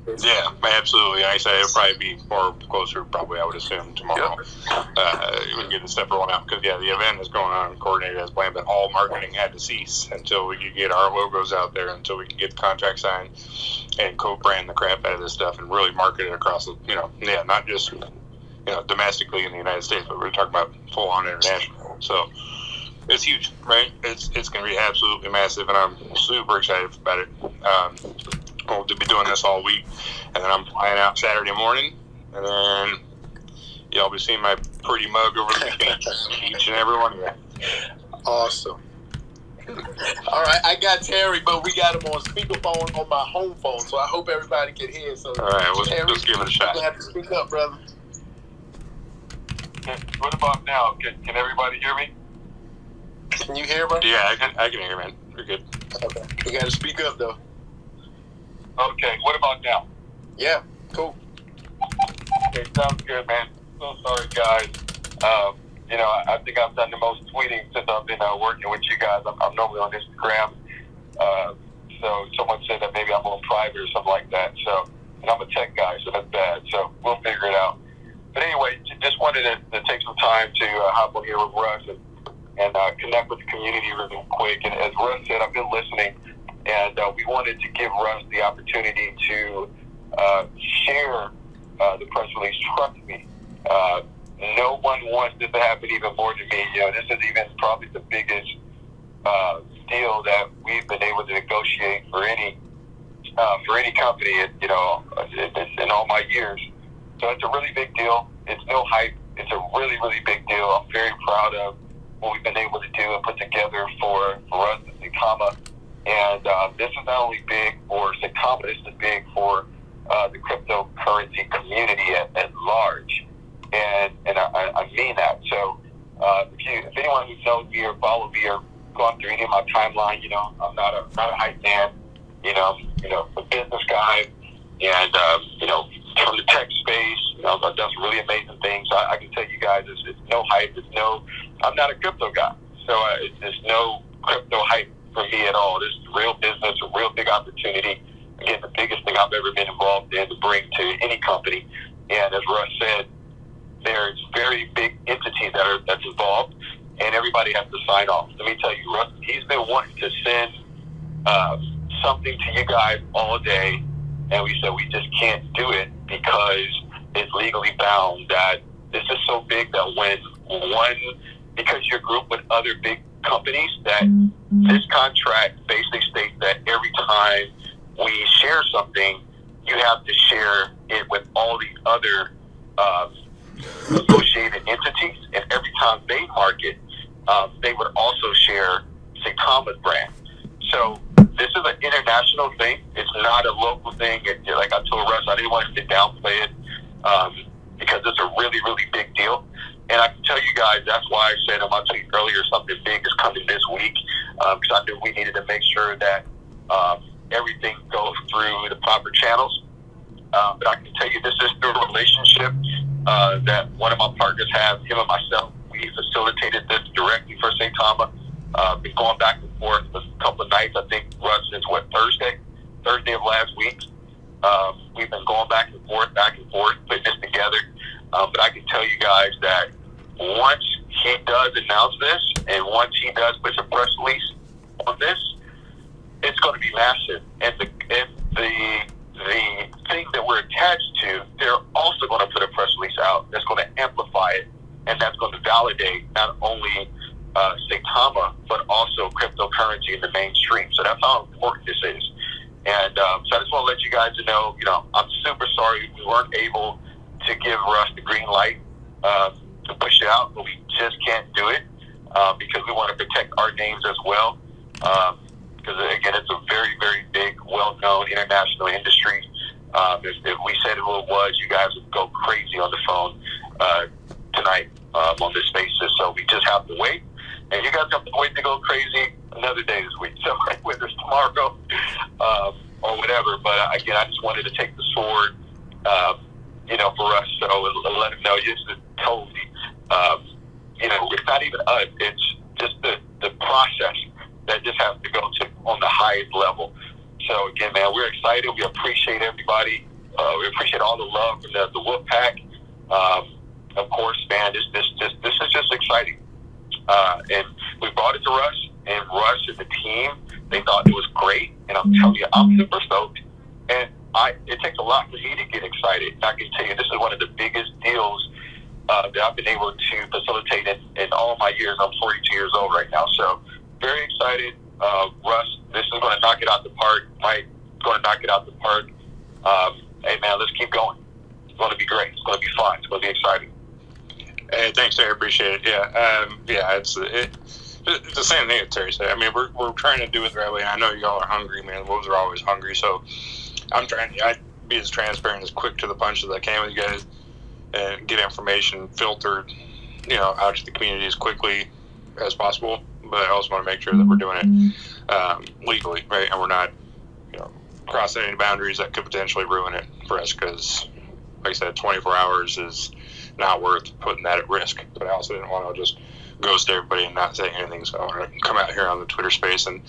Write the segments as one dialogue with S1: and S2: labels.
S1: Yeah, absolutely. Like I say it'll probably be more closer, probably, I would assume, tomorrow. We can get the stuff rolling out because, the event is going on coordinated as planned, but all marketing had to cease until we could get our logos out there, until we could get the contract signed and co-brand the crap out of this stuff and really market it across the, not just, domestically in the United States, but we're talking about full-on international. So it's huge, right? It's going to be absolutely massive, and I'm super excited about it. We'll be doing this all week, and then I'm flying out Saturday morning, and then y'all be seeing my pretty mug over the weekend, each and every one of you.
S2: Awesome. All right, I got Terry, but we got him on speakerphone on my home phone, so I hope everybody can hear. So,
S1: all right,
S2: Terry,
S1: let's give it a shot.
S2: You'll have to speak up, brother.
S3: What about now? Can everybody hear me?
S2: Can you hear me?
S1: Yeah, I can hear, man. You're good.
S2: Okay. You got to speak up, though.
S3: Okay, what about now?
S2: Yeah, cool.
S3: Okay, sounds good, man. So sorry, guys. I think I've done the most tweeting since I've been working with you guys. I'm normally on Instagram. So someone said that maybe I'm on private or something like that. So, and I'm a tech guy, so that's bad. So we'll figure it out. But anyway, just wanted to take some time to hop on here with Russ and connect with the community really quick. And as Russ said, I've been listening, and we wanted to give Russ the opportunity to share the press release. Trust me, no one wants this to happen even more than me. This is even probably the biggest deal that we've been able to negotiate for any company, in all my years. So it's a really big deal. It's no hype. It's a really, really big deal. I'm very proud of what we've been able to do and put together for us at Saitama. And this is not only big for Saitama, this is big for the cryptocurrency community at large. And I mean that. So if anyone who knows me or follows me or gone through any of my timeline, I'm not a hype man. A business guy, and from the tech space, I've done some really amazing things. I can tell you guys, it's no hype. I'm not a crypto guy, so there's no crypto hype for me at all. This is real business, a real big opportunity. Again, the biggest thing I've ever been involved in to bring to any company. And as Russ said, there's very big entities that's involved, and everybody has to sign off. Let me tell you, Russ, he's been wanting to send something to you guys all day, and we said we just can't do it because it's legally bound. That this is so big that because you're grouped with other big companies, that this contract basically states that every time we share something, you have to share it with all the other associated entities, and every time they market, they would also share Saitama's brand. So this is an international thing. It's not a local thing. Like I told Russ, I didn't want him to downplay it because it's a really, really big deal. And I can tell you guys, that's why I said in my tweet earlier, something big is coming this week, because I knew we needed to make sure that everything goes through the proper channels. But I can tell you, this is through a relationship that one of my partners have, him and myself. We facilitated this directly for Saitama. Been going back and forth for a couple of nights. I think, Russ, since Thursday of last week. We've been going back and forth, putting this together. But I can tell you guys that once he does announce this, and once he does put a press release on this, it's going to be massive. And the thing that we're attached to, they're also going to put a press release out that's going to amplify it, and that's going to validate not only Saitama, but also cryptocurrency in the mainstream. So that's how important this is. And so I just want to let you guys know, I'm super sorry we weren't able to give Russ the green light to push it out, but we just can't do it because we want to protect our names as well. Because, again, it's a very, very big, well-known international industry. If we said who it was, you guys would go crazy on the phone tonight on this basis. So we just have to wait. And you guys have to wait to go crazy another day this week. So whether it's tomorrow or whatever. But, again, I just wanted to take the sword, for us. So let them know it's totally, it's not even us. It's just the process that just has to go to on the highest level. So, again, man, we're excited. We appreciate everybody We appreciate all the love from the Wolf Pack. Of course, man, this is just exciting. And we brought it to Rush, and Rush and the team, they thought it was great. And I'm telling you, I'm super stoked. And it takes a lot for me to get excited. I can tell you, this is one of the biggest deals that I've been able to facilitate in all my years. I'm 42 years old right now, so very excited. Russ, this is going to knock it out the park. Mike, going to knock it out the park. Hey, man, let's keep going. It's going to be great. It's going to be fun. It's going to be exciting.
S1: Hey, thanks, Terry. Appreciate it. Yeah, it's the same thing that Terry said. I mean, we're trying to do it the right way. I know y'all are hungry, man. The wolves are always hungry, so I'm trying to be as transparent, as quick to the punch as I can with you guys, and get information filtered, out to the community as quickly as possible. But I also want to make sure that we're doing it legally, right? And we're not, crossing any boundaries that could potentially ruin it for us. Because, like I said, 24 hours is not worth putting that at risk. But I also didn't want to just ghost everybody and not say anything. So I want to come out here on the Twitter space and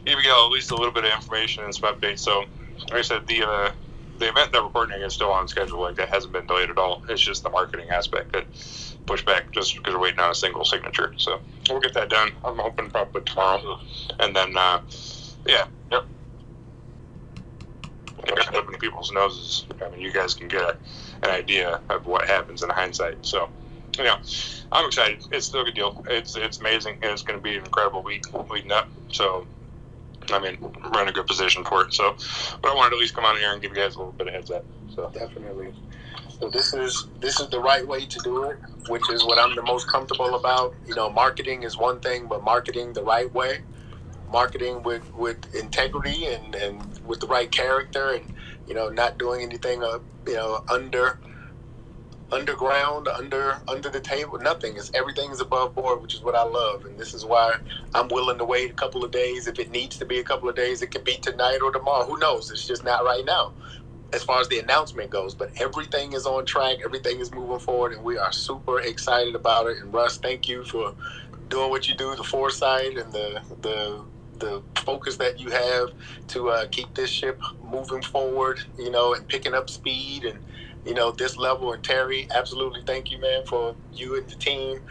S1: give you all at least a little bit of information and some updates. So, like I said, the event that we're coordinating is still on schedule. Like, that hasn't been delayed at all. It's just the marketing aspect that pushed back just because we're waiting on a single signature. So we'll get that done. I'm hoping probably tomorrow. And then, yep. Opening people's noses. I mean, you guys can get an idea of what happens in hindsight. So, I'm excited. It's still a good deal. It's amazing, and it's going to be an incredible week leading up. So, I mean, we're in a good position for it. So, but I wanted to at least come on here and give you guys a little bit of heads up. So
S2: Definitely. So this is the right way to do it, which is what I'm the most comfortable about. Marketing is one thing, but marketing the right way, marketing with integrity and with the right character, and not doing anything underground, under the table. Nothing. Everything is above board, which is what I love. And this is why I'm willing to wait a couple of days. If it needs to be a couple of days, it could be tonight or tomorrow. Who knows? It's just not right now as far as the announcement goes. But everything is on track. Everything is moving forward, and we are super excited about it. And Russ, thank you for doing what you do, the foresight and the focus that you have to keep this ship moving forward, and picking up speed and this level. And Terry, absolutely thank you, man, for you and the team,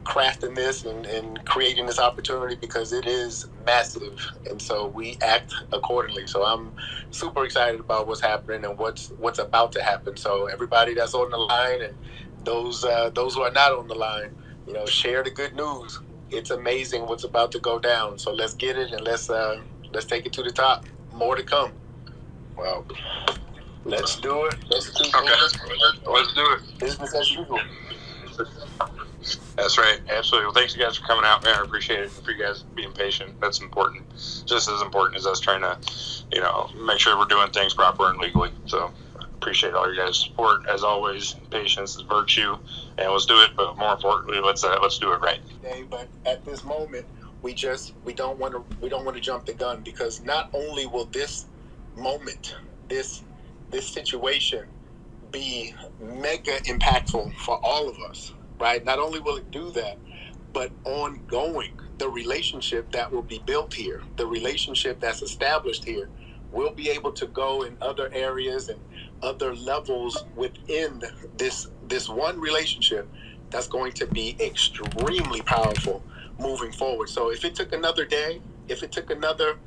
S2: crafting this and creating this opportunity, because it is massive. And so we act accordingly. So I'm super excited about what's happening and what's about to happen. So everybody that's on the line and those who are not on the line, share the good news. It's amazing what's about to go down. So let's get it, and let's take it to the top. More to come. Well, let's do it. Let's do it. Business as usual.
S1: That's right. Absolutely. Well, thanks you guys for coming out, man. I appreciate it. For you guys being patient, that's important. Just as important as us trying to, make sure we're doing things proper and legally. So appreciate all your guys' support. As always, patience is virtue, and let's do it. But more importantly, let's do it right.
S2: But at this moment, we don't want to jump the gun, because not only will this moment, this situation be mega impactful for all of us, right? Not only will it do that, but ongoing, the relationship that will be built here, the relationship that's established here, will be able to go in other areas and other levels within this one relationship that's going to be extremely powerful moving forward. So if it took another day, if it took another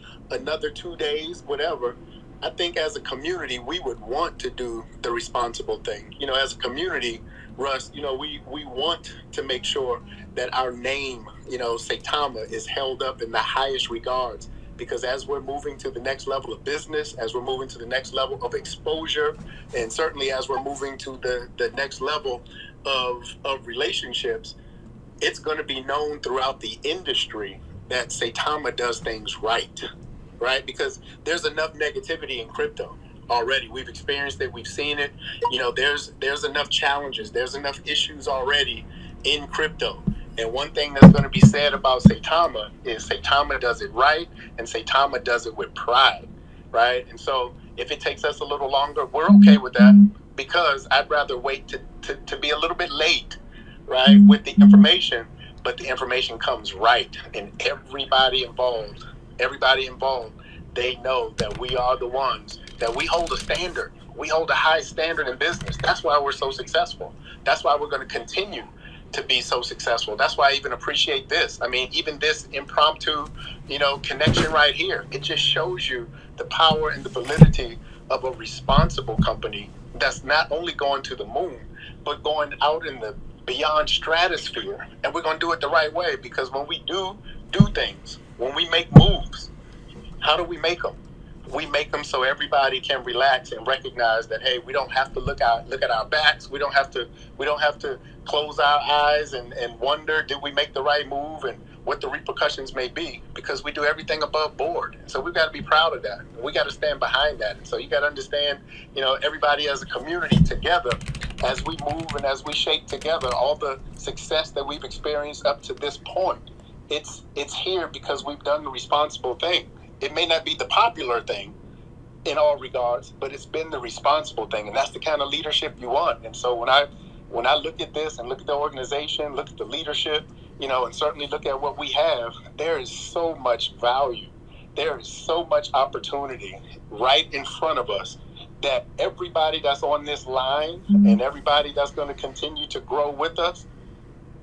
S2: 2 days, whatever, I think as a community, we would want to do the responsible thing. As a community, Russ, we want to make sure that our name, Saitama, is held up in the highest regards. Because as we're moving to the next level of business, as we're moving to the next level of exposure, and certainly as we're moving to the next level of relationships, it's going to be known throughout the industry that Saitama does things right? Because there's enough negativity in crypto already. We've experienced it. We've seen it. There's enough challenges. There's enough issues already in crypto. And one thing that's going to be said about Saitama is Saitama does it right, and Saitama does it with pride, right? And so if it takes us a little longer, we're okay with that, because I'd rather wait to be a little bit late, right, with the information, but the information comes right, and everybody involved, they know that we are the ones that we hold a standard. We hold a high standard in business. That's why we're so successful. That's why we're going to continue to be so successful. That's why I even appreciate this. I mean, even this impromptu, connection right here, it just shows you the power and the validity of a responsible company that's not only going to the moon, but going out in the beyond stratosphere. And we're going to do it the right way, because when we do things, when we make moves, how do we make them? We make them so everybody can relax and recognize that, hey, we don't have to look at our backs. We don't have to close our eyes and wonder, did we make the right move and what the repercussions may be, because we do everything above board. So we've got to be proud of that. We got to stand behind that. And so you got to understand, everybody as a community together, as we move and as we shake together, all the success that we've experienced up to this point, it's here because we've done the responsible thing. It may not be the popular thing in all regards, but it's been the responsible thing, and that's the kind of leadership you want. And so when I look at this and look at the organization, look at the leadership, and certainly look at what we have, there is so much value. There is so much opportunity right in front of us that everybody that's on this line and everybody that's going to continue to grow with us,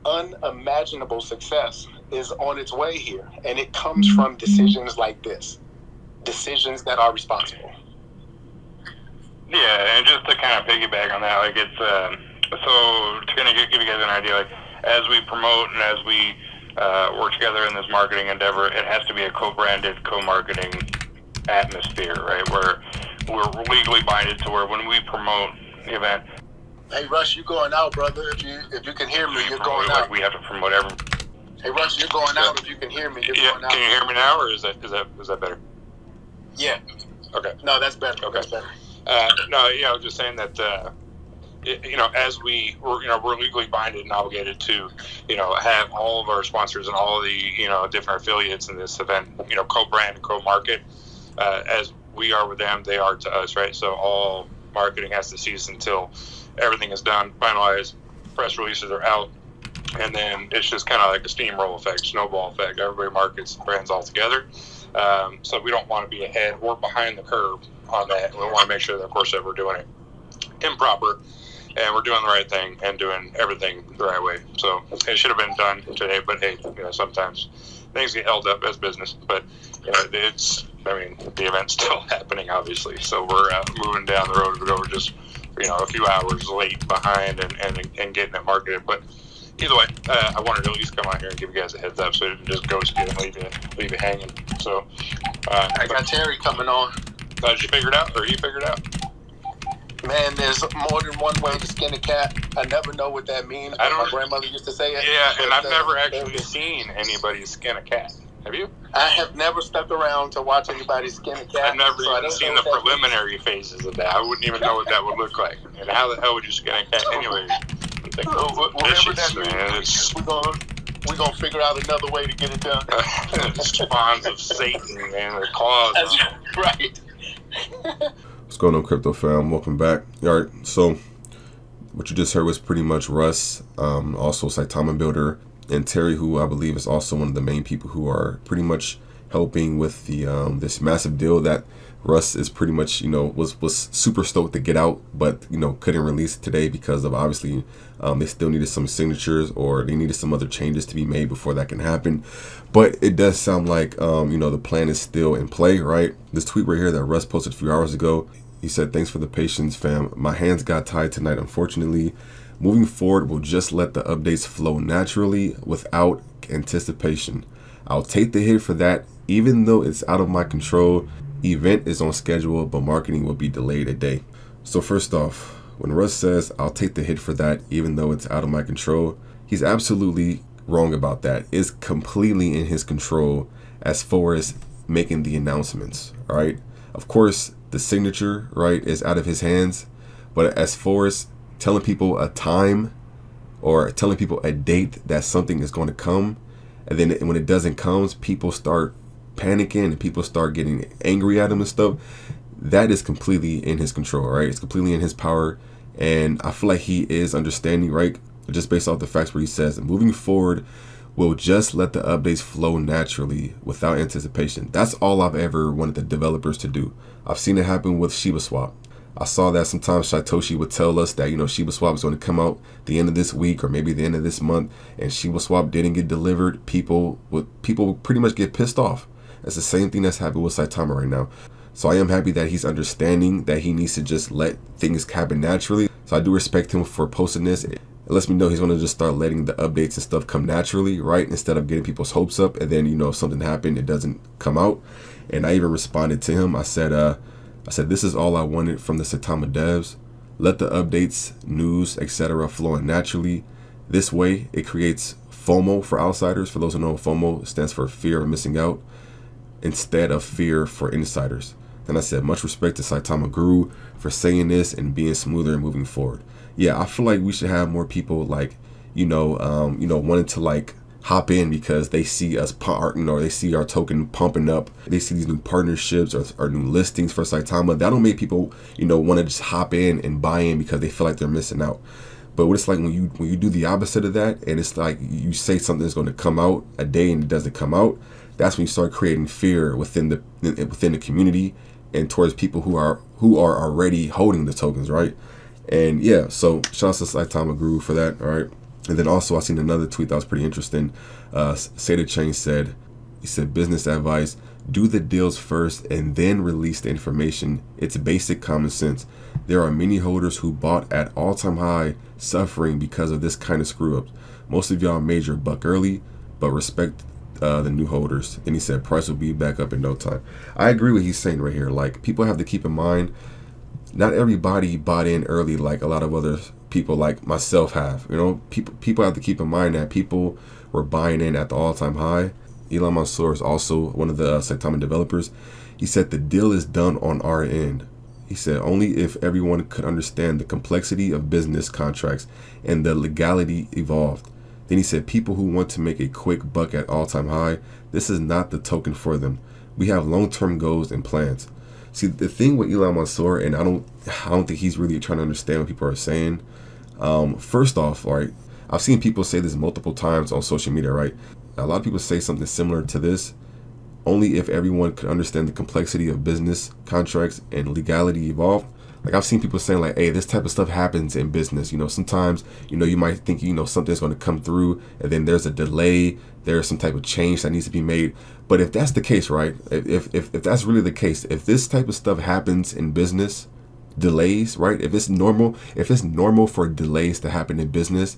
S2: unimaginable success is on its way here. And it comes from decisions like this, decisions that are responsible.
S1: Yeah, and just to kind of piggyback on that, like it's so to kind of give you guys an idea, like as we promote and as we work together in this marketing endeavor, it has to be a co-branded, co-marketing atmosphere, right? Where we're legally binded to where when we promote the event.
S2: Hey Rush, you're going out, brother. If you can hear me, you're going out.
S1: We have to promote every.
S2: Hey Rush, you're going out. If you can hear me, you're going out.
S1: Can you hear me now, or is that better?
S2: Yeah.
S1: Okay.
S2: No, that's better.
S1: Okay.
S2: That's better.
S1: I was just saying that, as we're legally binded and obligated to, have all of our sponsors and all of the, different affiliates in this event, co-brand and co-market, as we are with them, they are to us, right? So all marketing has to cease until everything is done, finalized, press releases are out, and then it's just kind of like a steamroll effect, snowball effect. Everybody markets and brands all together. So we don't want to be ahead or behind the curve on that. We want to make sure that, of course, that we're doing it improper and we're doing the right thing and doing everything the right way. So it should have been done today, but hey, sometimes things get held up as business. But the event's still happening, obviously. So we're moving down the road, but we're just a few hours late behind and getting it marketed. But either way, I wanted to at least come out here and give you guys a heads up so it didn't just ghost you and leave you hanging. So
S2: I got Terry coming on.
S1: Did you figure it out, or you figured it out?
S2: Man, there's more than one way to skin a cat. I never know what that means. My grandmother used to say it.
S1: Yeah, and I've never actually seen anybody skin a cat. Have you?
S2: I have never stuck around to watch anybody skin a cat.
S1: I've never even seen the preliminary phases of that. I wouldn't even know what that would look like. And how the hell would you skin a cat anyway?
S2: Whatever that means, we're gonna figure out another way to get it done.
S1: Spawns of Satan, man, the claws.
S2: That's right.
S4: What's going on, crypto fam? Welcome back. All right, so what you just heard was pretty much Russ, also Saitama builder, and Terry, who I believe is also one of the main people who are pretty much helping with the this massive deal that Russ is pretty much, was super stoked to get out, but, couldn't release today because of obviously they still needed some signatures or they needed some other changes to be made before that can happen. But it does sound like, the plan is still in play, right? This tweet right here that Russ posted a few hours ago, he said, "Thanks for the patience, fam. My hands got tied tonight, unfortunately. Moving forward, we'll just let the updates flow naturally without anticipation. I'll take the hit for that, even though it's out of my control. Event is on schedule, but marketing will be delayed a day." So first off, when Russ says, "I'll take the hit for that, even though it's out of my control," he's absolutely wrong about that. It's completely in his control as far as making the announcements, all right? Of course, the signature, right, is out of his hands, but as far as telling people a time or telling people a date that something is going to come, and then when it doesn't come, people start panicking and people start getting angry at him and stuff, that is completely in his control, right? It's completely in his power, and I feel like he is understanding, right? Just based off the facts where he says, "Moving forward, will just let the updates flow naturally without anticipation. That's all I've ever wanted the developers to do. I've seen it happen with Shiba Swap. I saw that sometimes Satoshi would tell us that, Shiba Swap is going to come out the end of this week or maybe the end of this month, and Shiba Swap didn't get delivered. People would pretty much get pissed off. That's the same thing that's happening with Saitama right now. So I am happy that he's understanding that he needs to just let things happen naturally. So I do respect him for posting this. It lets me know he's going to just start letting the updates and stuff come naturally, right? Instead of getting people's hopes up and then, if something happened, it doesn't come out. And I even responded to him. I said, this is all I wanted from the Saitama devs. Let the updates, news, etc. flow in naturally. This way, it creates FOMO for outsiders. For those who know, FOMO stands for fear of missing out, instead of fear for insiders. Then I said, much respect to Saitama Guru for saying this and being smoother and moving forward. Yeah, I feel like we should have more people like, wanting to like hop in because they see us parting or they see our token pumping up. They see these new partnerships or new listings for Saitama. That'll make people, want to just hop in and buy in because they feel like they're missing out. But what it's like when you do the opposite of that, and it's like you say something is going to come out a day and it doesn't come out, that's when you start creating fear within the community and towards people who are already holding the tokens, right? And yeah, so shout out to Saitama Guru for that, all right? And then also I seen another tweet that was pretty interesting. Chain said, business advice, do the deals first and then release the information. It's basic common sense. There are many holders who bought at all-time high suffering because of this kind of screw-ups. Most of y'all made your buck early, but respect the new holders. Then he said price will be back up in no time. I agree with what he's saying right here. Like, people have to keep in mind, not everybody bought in early like a lot of other people like myself have. People have to keep in mind that people were buying in at the all-time high. Elon Mansour is also one of the Saitama developers. He said the deal is done on our end. He said only if everyone could understand the complexity of business contracts and the legality evolved. Then he said people who want to make a quick buck at all-time high, this is not the token for them. We have long-term goals and plans. See, the thing with Elon Mansour, and I don't think he's really trying to understand what people are saying. First off, right, I've seen people say this multiple times on social media, right? A lot of people say something similar to this. Only if everyone could understand the complexity of business contracts and legality evolved. Like, I've seen people saying like, hey, this type of stuff happens in business. Sometimes, you might think, something's going to come through and then there's a delay. There's some type of change that needs to be made. But if that's the case, right, if that's really the case, if this type of stuff happens in business, delays, right, if it's normal for delays to happen in business,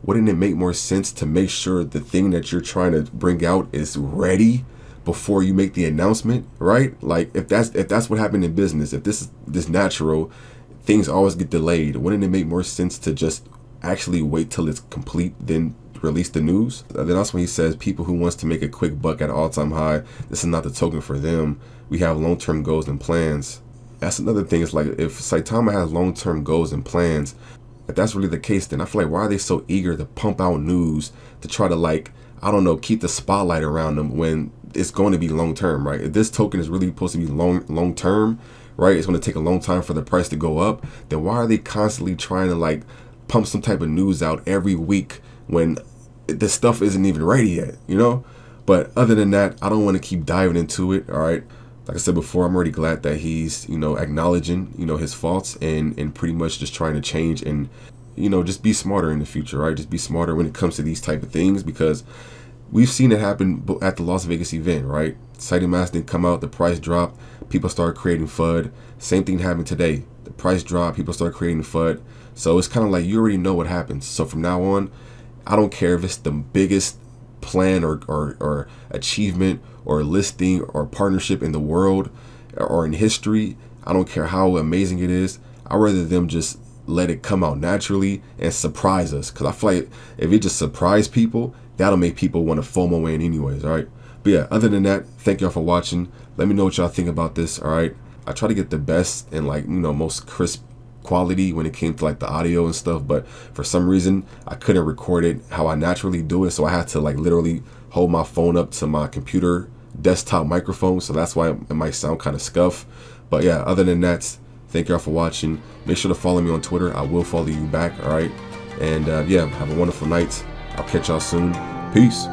S4: wouldn't it make more sense to make sure the thing that you're trying to bring out is ready before you make the announcement, right? Like, if that's what happened in business, if this natural, things always get delayed, wouldn't it make more sense to just actually wait till it's complete, then release the news? Then that's when he says people who wants to make a quick buck at an all-time high, this is not the token for them. We have long-term goals and plans. That's another thing. It's like, if Saitama has long-term goals and plans, if that's really the case, then I feel like, why are they so eager to pump out news to try to, like, I don't know, keep the spotlight around them when it's going to be long-term, right? If this token is really supposed to be long-term, right, it's going to take a long time for the price to go up, then why are they constantly trying to, like, pump some type of news out every week when the stuff isn't even ready yet, But other than that, I don't want to keep diving into it, all right? Like I said before, I'm already glad that he's, acknowledging, his faults and pretty much just trying to change and, just be smarter in the future, right? Just be smarter when it comes to these type of things, because we've seen it happen at the Las Vegas event, right? Saitama didn't come out, the price dropped, people started creating FUD. Same thing happened today. The price dropped, people started creating FUD. So it's kind of like, you already know what happens. So from now on, I don't care if it's the biggest plan or achievement or listing or partnership in the world or in history. I don't care how amazing it is. I'd rather them just let it come out naturally and surprise us, because I feel like if it just surprise people, that'll make people want to FOMO in anyways, all right? But yeah, other than that, thank y'all for watching. Let me know what y'all think about this, all right? I try to get the best and, like, most crisp quality when it came to, like, the audio and stuff, but for some reason I couldn't record it how I naturally do it, so I had to, like, literally hold my phone up to my computer desktop microphone, so that's why it might sound kind of scuff. But yeah, other than that, thank y'all for watching. Make sure to follow me on Twitter. I will follow you back, all right? And yeah, have a wonderful night. I'll catch y'all soon. Peace.